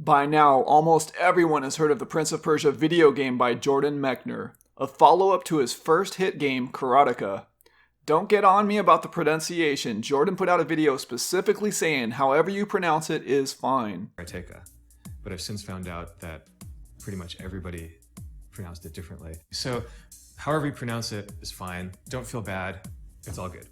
By now, almost everyone has heard of the Prince of Persia video game by Jordan Mechner, a follow-up to his first hit game, Karateka. Don't get on me about the pronunciation. Jordan put out a video specifically saying however you pronounce it is fine. Karateka, but I've since found out that pretty much everybody pronounced it differently. So however you pronounce it is fine. Don't feel bad. It's all good.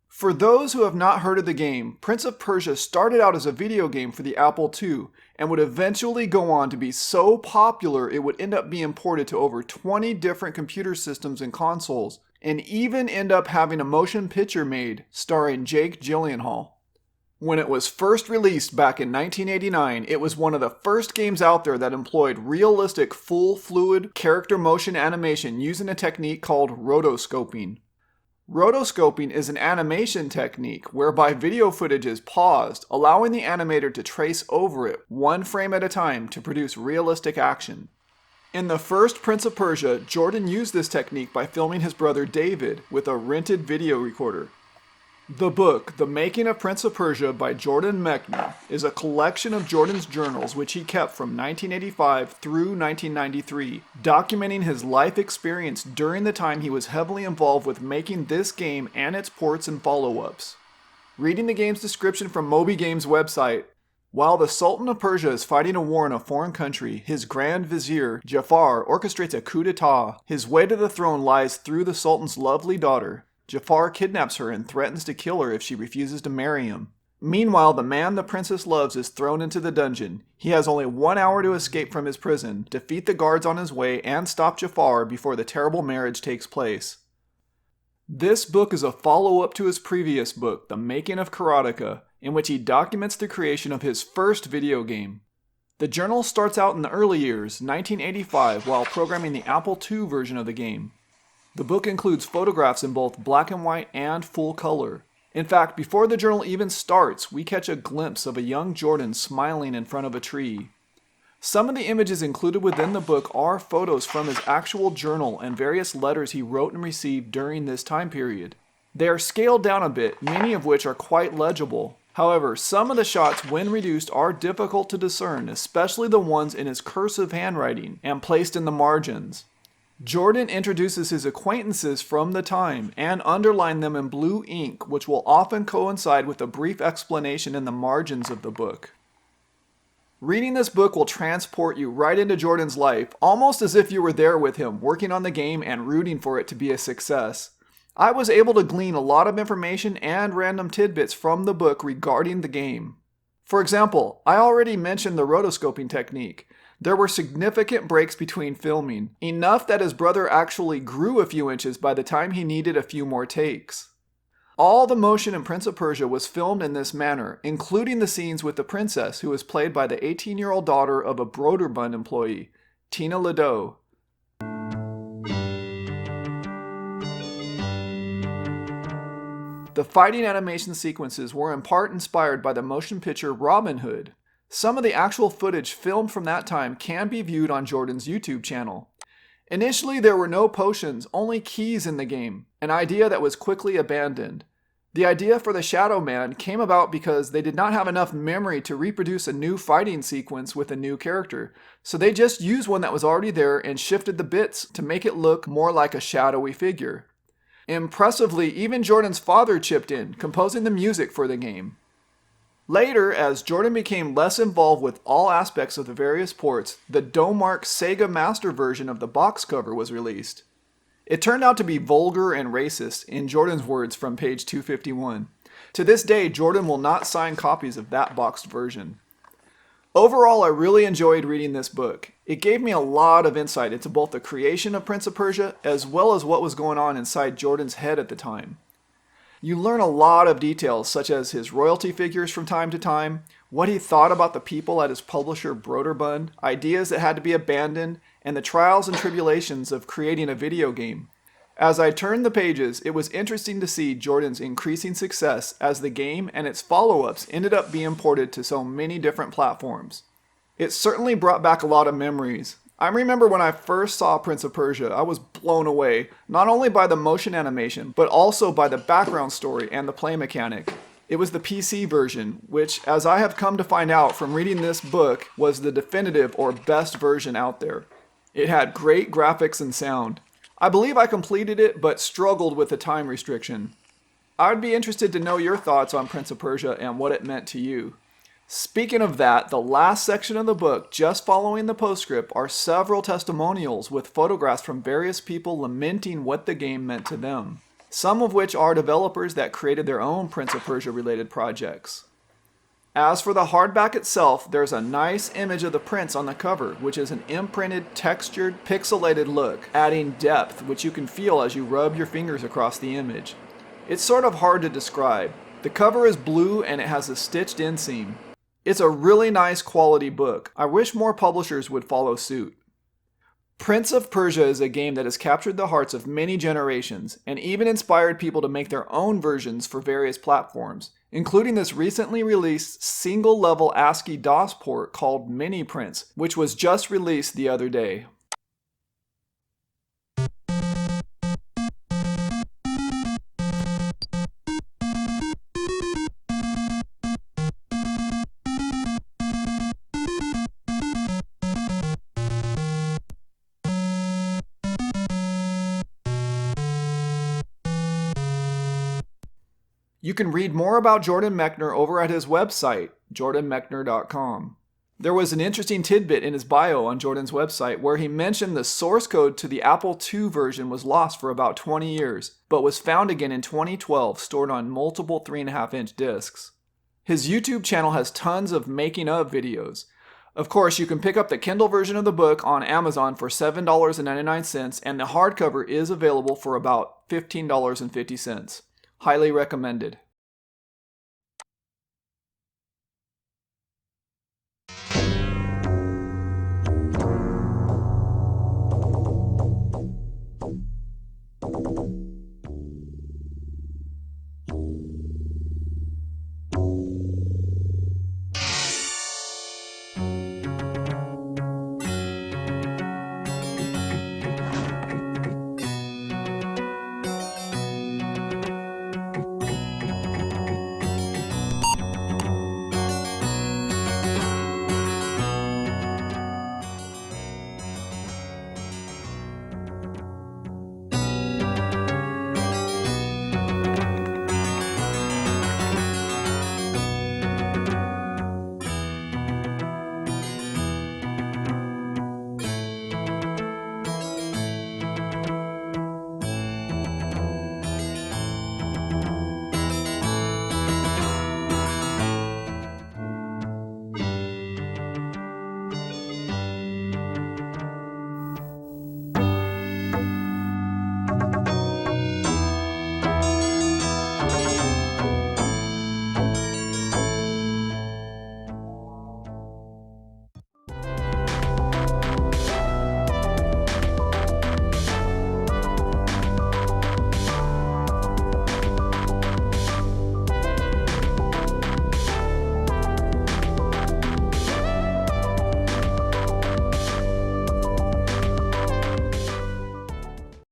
For those who have not heard of the game, Prince of Persia started out as a video game for the Apple II and would eventually go on to be so popular it would end up being ported to over 20 different computer systems and consoles, and even end up having a motion picture made starring Jake Gyllenhaal. When it was first released back in 1989, it was one of the first games out there that employed realistic full fluid character motion animation using a technique called rotoscoping. Rotoscoping is an animation technique whereby video footage is paused, allowing the animator to trace over it one frame at a time to produce realistic action. In the first Prince of Persia, Jordan used this technique by filming his brother David with a rented video recorder. The book, The Making of Prince of Persia by Jordan Mechner, is a collection of Jordan's journals which he kept from 1985 through 1993, documenting his life experience during the time he was heavily involved with making this game and its ports and follow-ups. Reading the game's description from Moby Games' website, while the Sultan of Persia is fighting a war in a foreign country, his Grand Vizier, Jafar, orchestrates a coup d'etat. His way to the throne lies through the Sultan's lovely daughter. Jafar kidnaps her and threatens to kill her if she refuses to marry him. Meanwhile, the man the princess loves is thrown into the dungeon. He has only 1 hour to escape from his prison, defeat the guards on his way, and stop Jafar before the terrible marriage takes place. This book is a follow-up to his previous book, The Making of Karateka, in which he documents the creation of his first video game. The journal starts out in the early years, 1985, while programming the Apple II version of the game. The book includes photographs in both black and white and full color. In fact, before the journal even starts, we catch a glimpse of a young Jordan smiling in front of a tree. Some of the images included within the book are photos from his actual journal and various letters he wrote and received during this time period. They are scaled down a bit, many of which are quite legible. However, some of the shots, when reduced, are difficult to discern, especially the ones in his cursive handwriting and placed in the margins. Jordan introduces his acquaintances from the time and underline them in blue ink, which will often coincide with a brief explanation in the margins of the book. Reading this book will transport you right into Jordan's life, almost as if you were there with him, working on the game and rooting for it to be a success. I was able to glean a lot of information and random tidbits from the book regarding the game. For example, I already mentioned the rotoscoping technique. There were significant breaks between filming, enough that his brother actually grew a few inches by the time he needed a few more takes. All the motion in Prince of Persia was filmed in this manner, including the scenes with the princess, who was played by the 18-year-old daughter of a Broderbund employee, Tina Ladeau. The fighting animation sequences were in part inspired by the motion picture Robin Hood. Some of the actual footage filmed from that time can be viewed on Jordan's YouTube channel. Initially, there were no potions, only keys in the game, an idea that was quickly abandoned. The idea for the Shadow Man came about because they did not have enough memory to reproduce a new fighting sequence with a new character, so they just used one that was already there and shifted the bits to make it look more like a shadowy figure. Impressively, even Jordan's father chipped in, composing the music for the game. Later, as Jordan became less involved with all aspects of the various ports, the Domark Sega Master version of the box cover was released. It turned out to be vulgar and racist, in Jordan's words from page 251. To this day, Jordan will not sign copies of that boxed version. Overall, I really enjoyed reading this book. It gave me a lot of insight into both the creation of Prince of Persia as well as what was going on inside Jordan's head at the time. You learn a lot of details such as his royalty figures from time to time, what he thought about the people at his publisher Broderbund, ideas that had to be abandoned, and the trials and tribulations of creating a video game. As I turned the pages, it was interesting to see Jordan's increasing success as the game and its follow-ups ended up being ported to so many different platforms. It certainly brought back a lot of memories. I remember when I first saw Prince of Persia, I was blown away, not only by the motion animation, but also by the background story and the play mechanic. It was the PC version, which, as I have come to find out from reading this book, was the definitive or best version out there. It had great graphics and sound. I believe I completed it, but struggled with the time restriction. I'd be interested to know your thoughts on Prince of Persia and what it meant to you. Speaking of that, the last section of the book, just following the postscript, are several testimonials with photographs from various people lamenting what the game meant to them, some of which are developers that created their own Prince of Persia related projects. As for the hardback itself, there's a nice image of the prince on the cover, which is an imprinted, textured, pixelated look, adding depth, which you can feel as you rub your fingers across the image. It's sort of hard to describe. The cover is blue and it has a stitched inseam. It's a really nice quality book. I wish more publishers would follow suit. Prince of Persia is a game that has captured the hearts of many generations and even inspired people to make their own versions for various platforms, including this recently released single-level ASCII DOS port called Mini Prince, which was just released the other day. You can read more about Jordan Mechner over at his website, jordanmechner.com. There was an interesting tidbit in his bio on Jordan's website where he mentioned the source code to the Apple II version was lost for about 20 years, but was found again in 2012 stored on multiple 3.5-inch discs. His YouTube channel has tons of making of videos. Of course, you can pick up the Kindle version of the book on Amazon for $7.99, and the hardcover is available for about $15.50. Highly recommended.